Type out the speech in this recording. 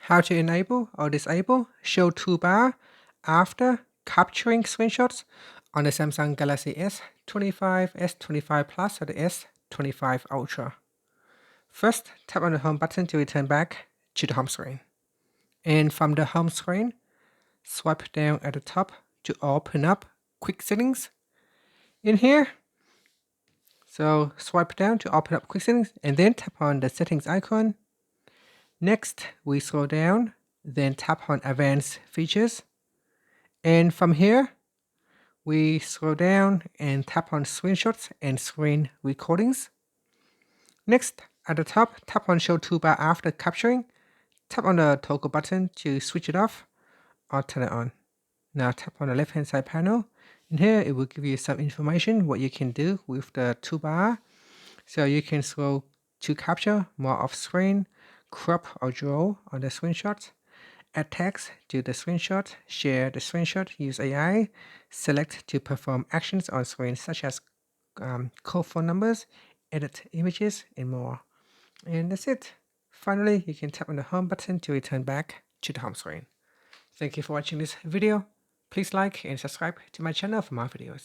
how to enable or disable show toolbar after capturing screenshots on the Samsung Galaxy S25, S25 Plus, or the S25 Ultra. First, tap on the home button to return back to the home screen. And from the home screen, swipe down at the top to open up quick settings. In here, so swipe down to open up quick settings and then tap on the settings icon. Next, we scroll down, then tap on advanced features. And from here, we scroll down and tap on screenshots and screen recordings. Next, at the top, tap on show toolbar after capturing. Tap on the toggle button to switch it off or turn it on. Now tap on the left hand side panel. In here, it will give you some information what you can do with the toolbar. So you can scroll to capture more off screen, crop or draw on the screenshot, add text to the screenshot, share the screenshot, use AI, select to perform actions on screen such as call phone numbers, edit images, and more. And that's it. Finally, you can tap on the home button to return back to the home screen. Thank you for watching this video. Please like and subscribe to my channel for more videos.